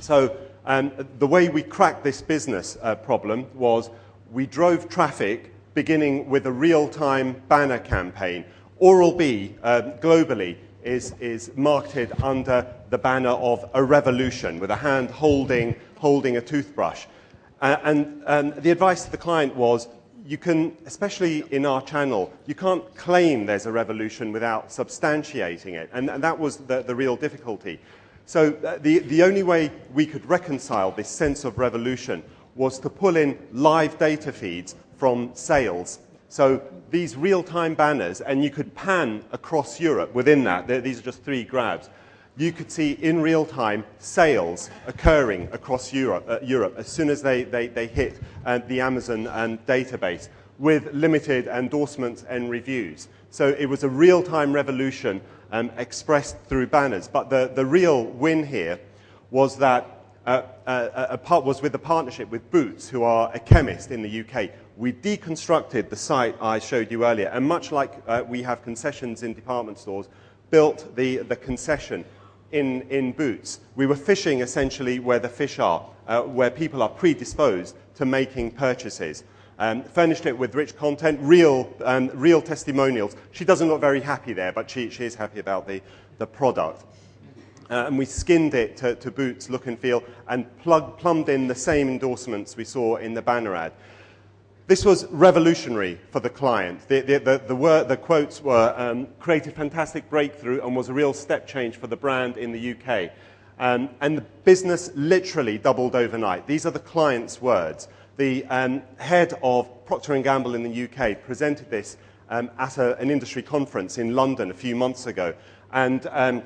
So the way we cracked this business problem was we drove traffic beginning with a real-time banner campaign. OralB globally is marketed under the banner of a revolution, with a hand holding a toothbrush. And the advice to the client was, you can, especially in our channel, you can't claim there's a revolution without substantiating it. And that was the real difficulty. So the only way we could reconcile this sense of revolution was to pull in live data feeds from sales. So these real-time banners, and you could pan across Europe within that. These are just 3 grabs. You could see in real time sales occurring across Europe as soon as they hit the Amazon database, with limited endorsements and reviews. So it was a real-time revolution expressed through banners. But the real win here was that was with the partnership with Boots, who are a chemist in the UK. We deconstructed the site I showed you earlier, and much like we have concessions in department stores, built the concession in Boots. We were fishing essentially where the fish are, where people are predisposed to making purchases. Furnished it with rich content, real testimonials. She doesn't look very happy there, but she is happy about the product. And we skinned it to Boots look and feel, and plumbed in the same endorsements we saw in the banner ad. This was revolutionary for the client. The quotes were, created fantastic breakthrough and was a real step change for the brand in the UK. And the business literally doubled overnight. These are the client's words. The head of Procter & Gamble in the UK presented this at an industry conference in London a few months ago. And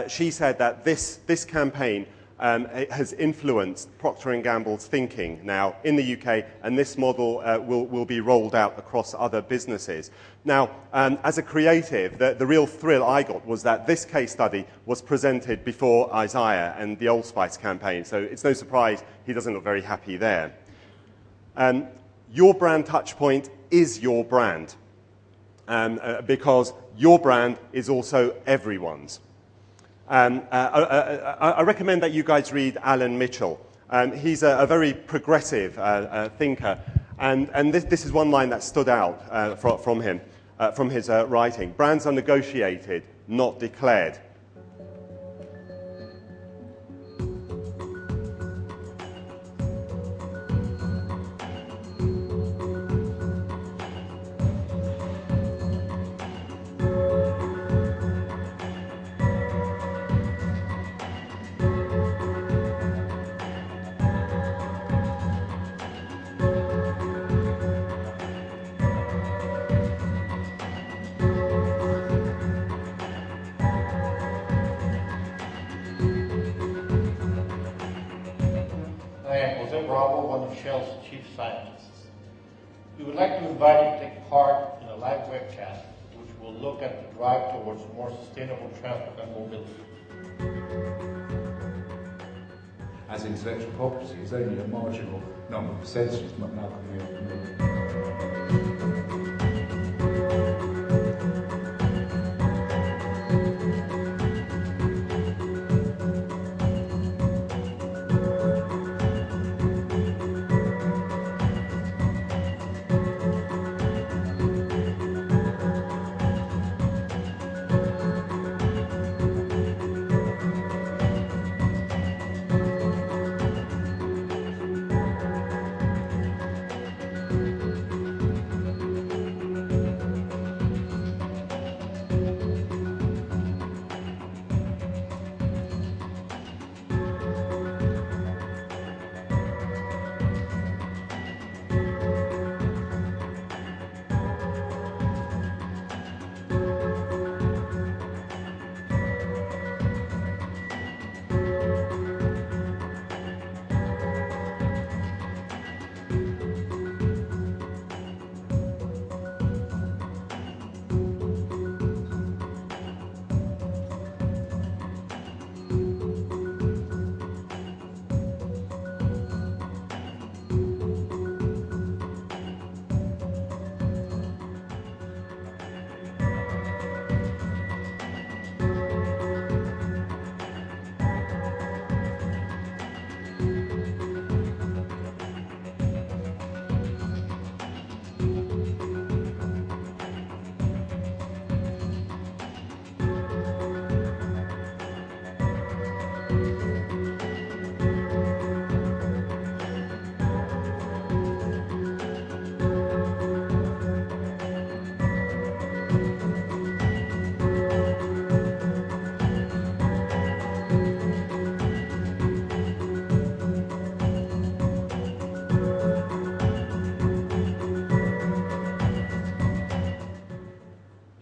she said that this campaign has influenced Procter & Gamble's thinking now in the UK, and this model will be rolled out across other businesses. Now, as a creative, the real thrill I got was that this case study was presented before Isaiah and the Old Spice campaign, so it's no surprise he doesn't look very happy there. Your brand touchpoint is your brand, because your brand is also everyone's. I recommend that you guys read Alan Mitchell. He's a very progressive thinker, and this is one line that stood out from him, from his writing. Brands are negotiated, not declared. One of Shell's chief scientists. We would like to invite you to take part in a live webcast which will look at the drive towards more sustainable transport and mobility. As intellectual property is only a marginal number of percentages,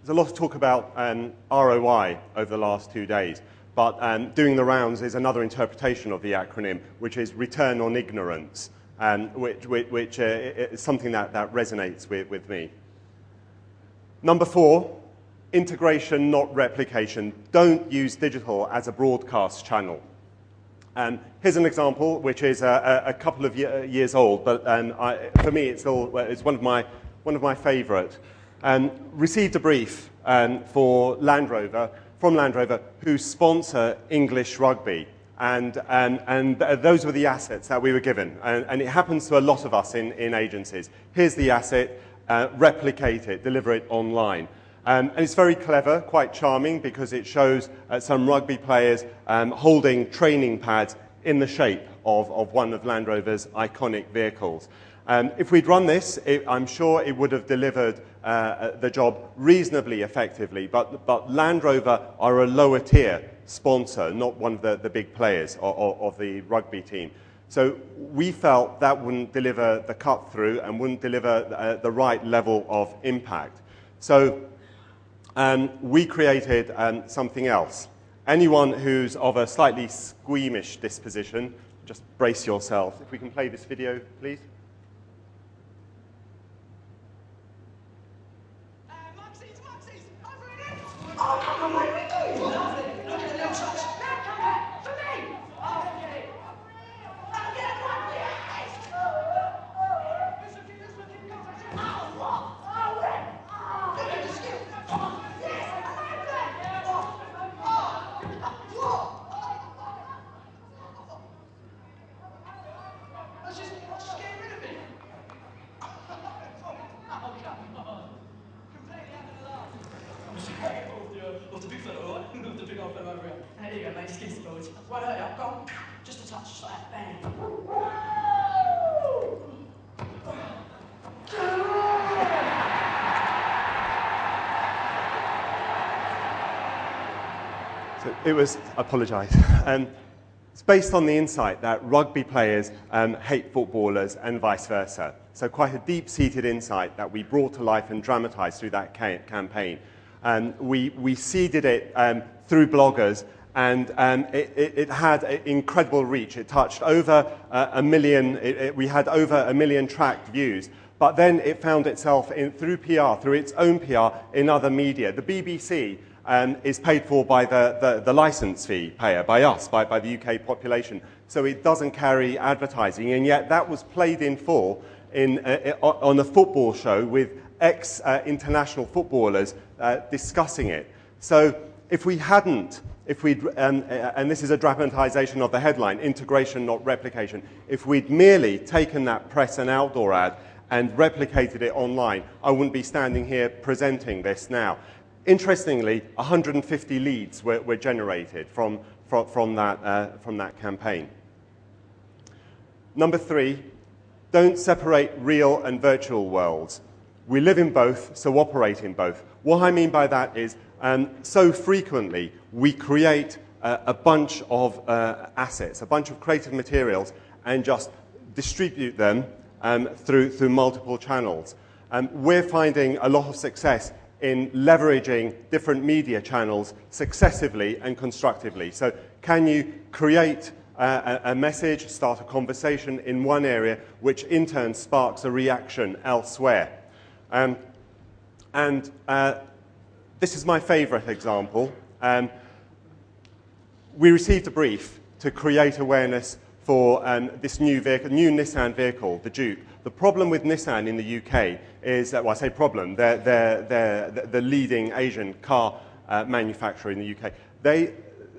there's a lot of talk about ROI over the last 2 days, but doing the rounds is another interpretation of the acronym, which is return on ignorance, which is something that resonates with me. Number 4, integration, not replication. Don't use digital as a broadcast channel. Here's an example, which is a couple of years old, but for me, it's one of my favourite. Received a brief from Land Rover, who sponsor English rugby, and those were the assets that we were given, and it happens to a lot of us in agencies. Here's the asset, replicate it, deliver it online. And it's very clever, quite charming, because it shows some rugby players holding training pads in the shape of one of Land Rover's iconic vehicles. If we'd run this, I'm sure it would have delivered the job reasonably effectively, but Land Rover are a lower tier sponsor, not one of the big players of the rugby team. So we felt that wouldn't deliver the cut-through and wouldn't deliver the right level of impact. So we created something else. Anyone who's of a slightly squeamish disposition, just brace yourself. If we can play this video, please. There you go, mate, skin spillage. Won't hurt you, go on. Just a touch, just like that, bang. So it was, I apologise. It's based on the insight that rugby players hate footballers and vice versa. So quite a deep-seated insight that we brought to life and dramatised through that campaign. We seeded it through bloggers, and it had incredible reach. It touched over 1 million, we had over 1 million tracked views, but then it found itself through PR, through its own PR in other media. The BBC is paid for by the licence fee payer, by us, by the UK population, so it doesn't carry advertising, and yet that was played in full on a football show with ex-international footballers discussing it. So if we'd, and this is a dramatisation of the headline, integration, not replication, if we'd merely taken that press and outdoor ad and replicated it online, I wouldn't be standing here presenting this now. Interestingly, 150 leads were generated from that campaign. Number 3, don't separate real and virtual worlds. We live in both, so operate in both. What I mean by that is, so frequently we create a bunch of assets, a bunch of creative materials, and just distribute them through multiple channels. We're finding a lot of success in leveraging different media channels successively and constructively. So can you create a message, start a conversation in one area, which in turn sparks a reaction elsewhere? This is my favourite example. We received a brief to create awareness for this new Nissan vehicle, the Duke. The problem with Nissan in the UK is that, well, I say problem, they're the leading Asian car manufacturer in the UK.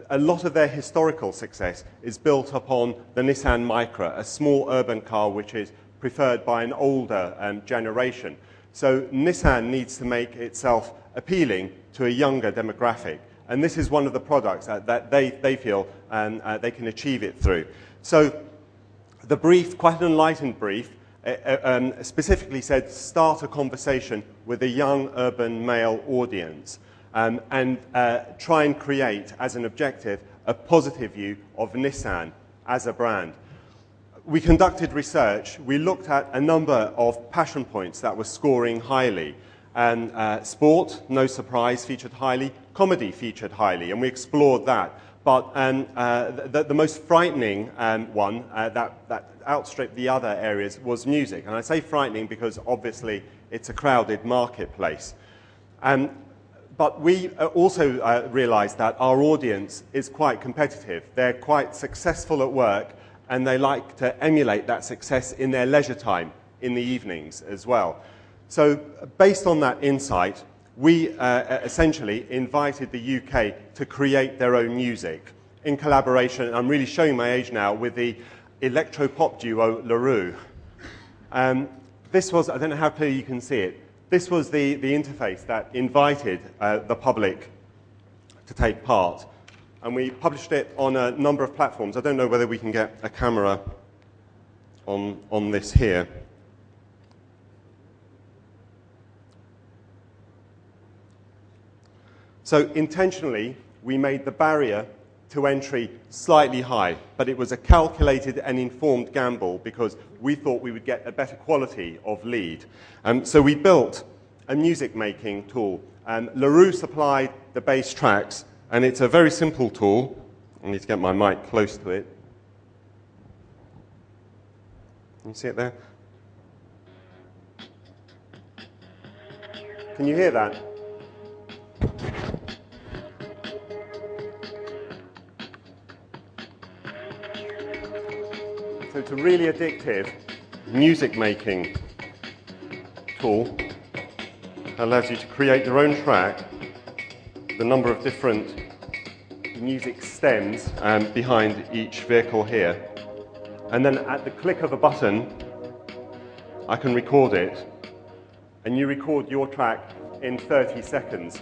A lot of their historical success is built upon the Nissan Micra, a small urban car which is preferred by an older generation. So Nissan needs to make itself appealing to a younger demographic. And this is one of the products that they feel they can achieve it through. So the brief, quite an enlightened brief, specifically said start a conversation with a young urban male audience and try and create as an objective a positive view of Nissan as a brand. We conducted research. We looked at a number of passion points that were scoring highly. And sport, no surprise, featured highly. Comedy featured highly, and we explored that. But the most frightening one that outstripped the other areas was music. And I say frightening because obviously it's a crowded marketplace. But we also realized that our audience is quite competitive. They're quite successful at work, and they like to emulate that success in their leisure time, in the evenings as well. So based on that insight, we essentially invited the UK to create their own music in collaboration, I'm really showing my age now, with the electro-pop duo LaRue. This was, I don't know how clear you can see it, this was the interface that invited the public to take part. And we published it on a number of platforms. I don't know whether we can get a camera on this here. So intentionally, we made the barrier to entry slightly high, but it was a calculated and informed gamble because we thought we would get a better quality of lead. So we built a music-making tool. LaRue supplied the bass tracks, and it's a very simple tool. I need to get my mic close to it. Can you see it there? Can you hear that? So it's a really addictive music-making tool. It allows you to create your own track, the number of different music stems behind each vehicle here. And then at the click of a button, I can record it, and you record your track in 30 seconds.